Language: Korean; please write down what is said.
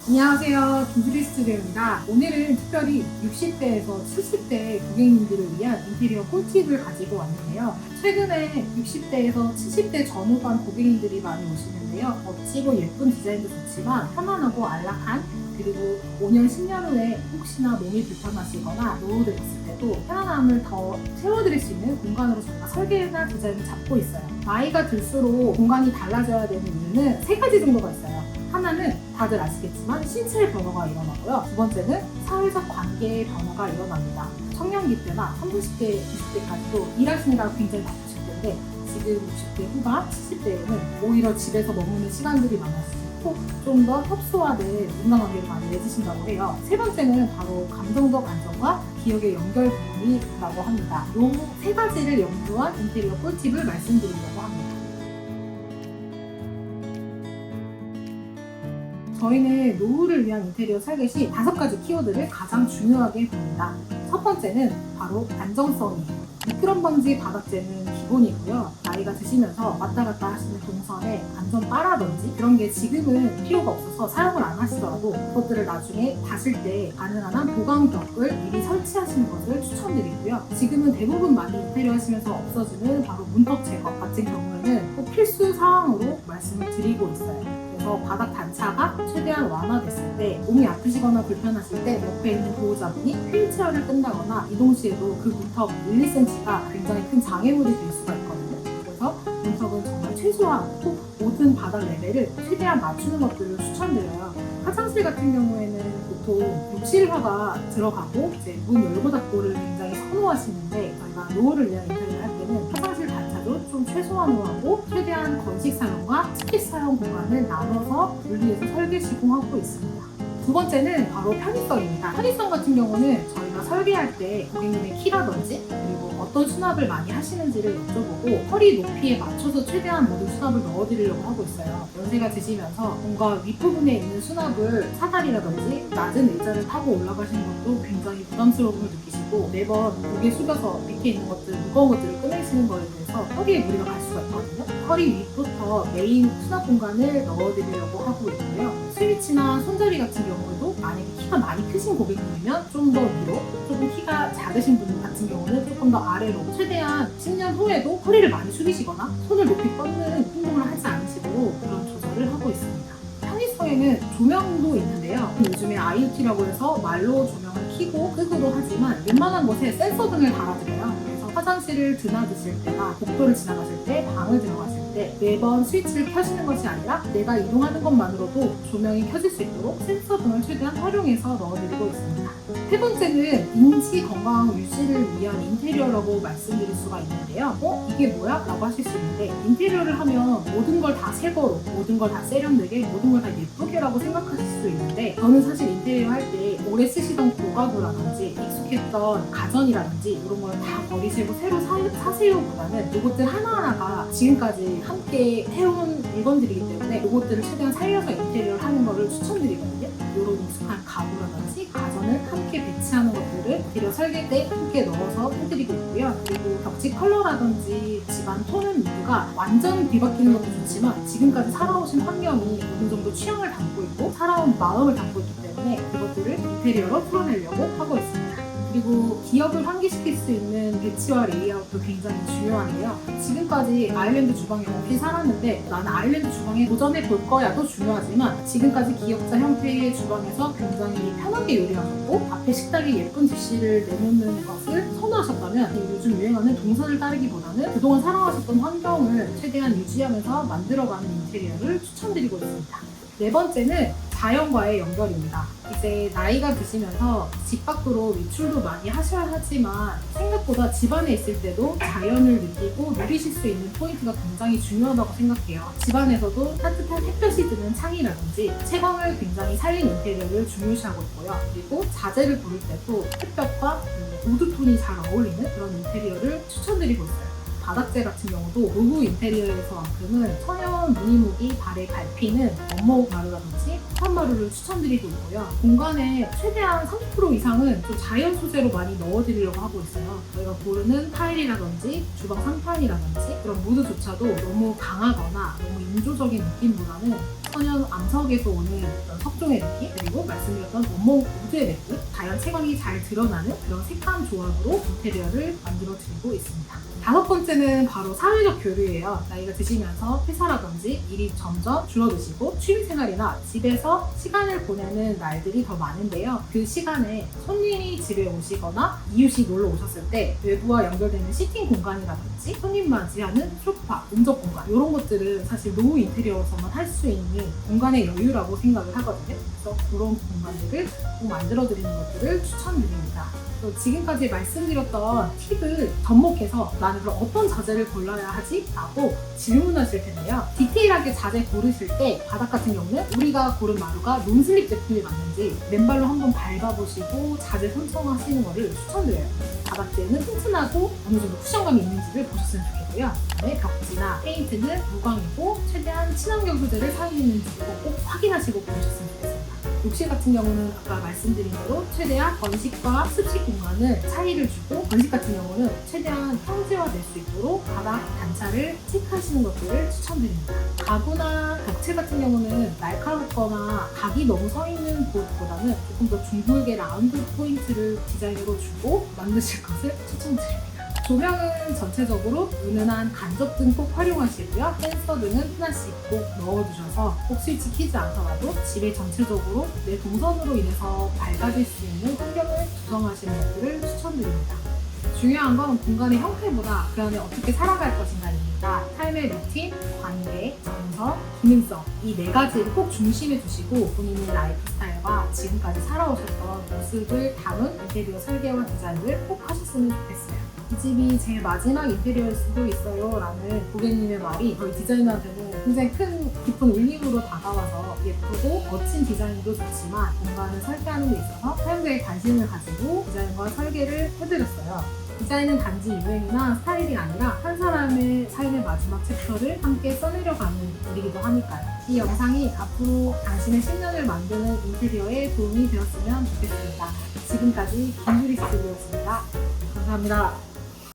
안녕하세요. 김수리 스튜디오입니다. 오늘은 특별히 60대에서 70대 고객님들을 위한 인테리어 꿀팁을 가지고 왔는데요. 최근에 60대에서 70대 전후반 고객님들이 많이 오시는데요. 멋지고 예쁜 디자인도 좋지만 편안하고 안락한, 그리고 5년, 10년 후에 혹시나 몸이 불편하시거나 노후를 했을 때도 편안함을 더 채워드릴 수 있는 공간으로 저희가 설계나 디자인을 잡고 있어요. 나이가 들수록 공간이 달라져야 되는 이유는 세 가지 정도가 있어요. 하나는 다들 아시겠지만 신체의 변화가 일어나고요. 두 번째는 사회적 관계의 변화가 일어납니다. 청년기 때나 30, 20대, 20대까지도 일하시느라 굉장히 바쁘실 텐데 지금 60대 후반, 70대에는 오히려 집에서 머무는 시간들이 많아지고 좀 더 협소화된 인간관계를 많이 맺으신다고 해요. 세 번째는 바로 감정적 안정과 기억의 연결 부분이라고 합니다. 이 세 가지를 염두한 인테리어 꿀팁을 말씀드리려고 합니다. 저희는 노후를 위한 인테리어 설계 시 5가지 키워드를 가장 중요하게 봅니다. 첫 번째는 바로 안정성이에요. 미끄럼 방지 바닥재는 기본이고요. 나이가 드시면서 왔다 갔다 하시는 동선에 안전바라든지 그런 게 지금은 필요가 없어서 사용을 안 하시더라도 그것들을 나중에 다실 때 가능한 한 보강벽을 미리 설치하시는 것을 추천드리고요. 지금은 대부분 많이 인테리어 하시면서 없어지는 바로 문턱 제거 같은 경우에는 꼭 필수 사항으로 말씀을 드리고 있어요. 그래서 바닥 단차가 최대한 완화됐을 때 몸이 아프시거나 불편하실 때 옆에 있는 보호자분이 휠체어를 끈다거나 이동 시에도 그 문턱 1, 2cm가 굉장히 큰 장애물이 될 수가 있거든요. 그래서 문턱은 정말 최소화하고 모든 바닥 레벨을 최대한 맞추는 것들을 추천드려요. 화장실 같은 경우에는 보통 욕실화가 들어가고 이제 문 열고 닫고를 굉장히 선호하시는데 저희가 노후를 위한 인테리어를 할 때는 화장실 단차도 좀 최소한으로 하고 최대한 건식 사용과 스틱 사용 공간을 나눠서 분리해서 설계 시공하고 있습니다. 두 번째는 바로 편의성입니다. 편의성 같은 경우는 저희가 설계할 때 고객님의 키라든지 그리고 어떤 수납을 많이 하시는지를 여쭤보고 허리 높이에 맞춰서 최대한 모든 수납을 넣어드리려고 하고 있어요. 연세가 드시면서 뭔가 윗부분에 있는 수납을 사다리라든지 낮은 의자를 타고 올라가시는 것도 굉장히 부담스러움을 느끼시고 매번 고개 숙여서 밑에 있는 것들, 무거운 것들을 꺼내시는 거에 대해서 허리에 무리가 갈 수가 있거든요. 허리 위부터 메인 수납 공간을 넣어드리려고 하고 있고요. 스위치나 손잡이 같은 경우에도 만약에 키가 많이 크신 고객님이면 좀 더 위로, 조금 키가 작으신 분 같은 경우는 조금 더 아래로 최대한 10년 후에도 허리를 많이 숙이시거나 손을 높이 뻗는 행동을 하지 않으시도록 그런 조절을 하고 있습니다. 편의성에는 조명도 있는데요. 요즘에 IoT라고 해서 말로 조명을 켜고 끄고도 하지만 웬만한 곳에 센서 등을 달아드려요. 그래서 화장실을 드나드실 때나 복도를 지나가실 때, 방을 들어가실 때 매번 스위치를 켜시는 것이 아니라 내가 이동하는 것만으로도 조명이 켜질 수 있도록 센서 등을 최대한 활용해서 넣어드리고 있습니다. 세 번째는 인지 건강 유지를 위한 인테리어라고 말씀드릴 수가 있는데요. 이게 뭐야? 라고 하실 수 있는데 인테리어를 하면 모든 걸 다 새 거로, 모든 걸 다 세련되게, 모든 걸 다 예쁘게 라고 생각하실 수 있는데 저는 사실 인테리어 할 때 오래 쓰시던 고가구라든지 익숙했던 가전이라든지 이런 걸 다 버리시고 새로 사세요 보다는 이것들 하나하나가 지금까지 함께 해온 물건들이기 때문에 이것들을 최대한 살려서 인테리어를 하는 것을 추천드리거든요. 이런 익숙한 가구라든지 가전을 함께 배치하는 것들을 인테리어 설계 때 함께 넣어서 해드리고 있고요. 그리고 벽지 컬러라든지 집안 톤은 모두가 완전 뒤바뀌는 것도 좋지만 지금까지 살아오신 환경이 어느 정도 취향을 담고 있고 살아온 마음을 담고 있기 때문에 그것들을 인테리어로 풀어내려고 하고 있습니다. 그리고 기억을 환기시킬 수 있는 배치와 레이아웃도 굉장히 중요한데요. 지금까지 아일랜드 주방에 없이 살았는데 나는 아일랜드 주방에 도전해 볼 거야도 중요하지만 지금까지 기역자 형태의 주방에서 굉장히 편하게 요리하셨고 앞에 식탁에 예쁜 디시를 내놓는 것을 선호하셨다면 요즘 유행하는 동선을 따르기보다는 그동안 살아가셨던 환경을 최대한 유지하면서 만들어가는 인테리어를 추천드리고 있습니다. 네 번째는 자연과의 연결입니다. 이제 나이가 드시면서 집 밖으로 외출도 많이 하셔야 하지만 생각보다 집 안에 있을 때도 자연을 느끼고 누리실 수 있는 포인트가 굉장히 중요하다고 생각해요. 집 안에서도 따뜻한 햇볕이 드는 창이라든지 채광을 굉장히 살린 인테리어를 중요시하고 있고요. 그리고 자재를 고를 때도 햇볕과 우드톤이 잘 어울리는 그런 인테리어를 추천드리고 있어요. 바닥재 같은 경우도 노후 인테리어에서만큼은 천연 무늬목이 발에 밟히는 원목 마루라든지 폭탄 마루를 추천드리고 있고요. 공간에 최대한 30% 이상은 좀 자연 소재로 많이 넣어드리려고 하고 있어요. 저희가 고르는 타일이라든지 주방 상판이라든지 그런 무드조차도 너무 강하거나 너무 인조적인 느낌보다는 천연 암석에서 오는 그런 석종의 느낌, 그리고 말씀드렸던 원목 우드의 느낌, 자연 채광이 잘 드러나는 그런 색감 조합으로 인테리어를 만들어 드리고 있습니다. 다섯 번째는 바로 사회적 교류예요. 나이가 드시면서 회사라든지 일이 점점 줄어드시고 취미생활이나 집에서 시간을 보내는 날들이 더 많은데요. 그 시간에 손님이 집에 오시거나 이웃이 놀러 오셨을 때 외부와 연결되는 시팅 공간이라든지 손님 맞이하는 소파, 음적 공간 이런 것들은 사실 노후 인테리어에서만 할 수 있는 공간의 여유라고 생각을 하거든요. 그래서 그런 공간들을 꼭 만들어드리는 것들을 추천드립니다. 또 지금까지 말씀드렸던 팁을 접목해서 나는 그럼 어떤 자재를 골라야 하지? 라고 질문하실 텐데요. 디테일하게 자재 고르실 때 바닥 같은 경우는 우리가 고른 마루가 논슬립 제품이 맞는지 맨발로 한번 밟아보시고 자재 선정하시는 것을 추천드려요. 바닥재는 튼튼하고 어느 정도 쿠션감이 있는지를 보셨으면 좋겠고요. 그다음에 벽지나 페인트는 무광이고 최대한 친환경 소재를 사용했는지도 꼭 확인하시고 보셨으면 좋겠습니다. 욕실 같은 경우는 아까 말씀드린 대로 최대한 건식과 습식 공간을 차이를 주고 건식 같은 경우는 최대한 평지화될 수 있도록 바닥 단차를 체크하시는 것들을 추천드립니다. 가구나 벽체 같은 경우는 날카롭거나 각이 너무 서 있는 곳보다는 조금 더 둥글게 라운드 포인트를 디자인으로 주고 만드실 것을 추천드립니다. 조명은 전체적으로 은은한 간접등 꼭 활용하시고요. 센서 등은 하나씩 꼭 넣어두셔서 꼭 스위치 키지 않더라도 집에 전체적으로 내 동선으로 인해서 밝아질 수 있는 환경을 조성하시는 것들을 추천드립니다. 중요한 건 공간의 형태보다 그 안에 어떻게 살아갈 것인가입니다. 삶의 루틴, 관계, 정서, 기능성 이 네 가지를 꼭 중심에 두시고 본인의 라이프 스타일과 지금까지 살아오셨던 모습을 담은 인테리어 설계와 디자인을 꼭 하셨으면 좋겠어요. 이 집이 제 마지막 인테리어일 수도 있어요 라는 고객님의 말이 저희 디자이너한테는 굉장히 큰 깊은 울림으로 다가와서 예쁘고 멋진 디자인도 좋지만 공간을 설계하는 데 있어서 사용자의 관심을 가지고 디자인과 설계를 해드렸어요. 디자인은 단지 유행이나 스타일이 아니라 한 사람의 삶의 마지막 챕터를 함께 써내려가는 일이기도 하니까요. 이 영상이 앞으로 당신의 10년을 만드는 인테리어에 도움이 되었으면 좋겠습니다. 지금까지 김주리 스튜디오였습니다. 감사합니다.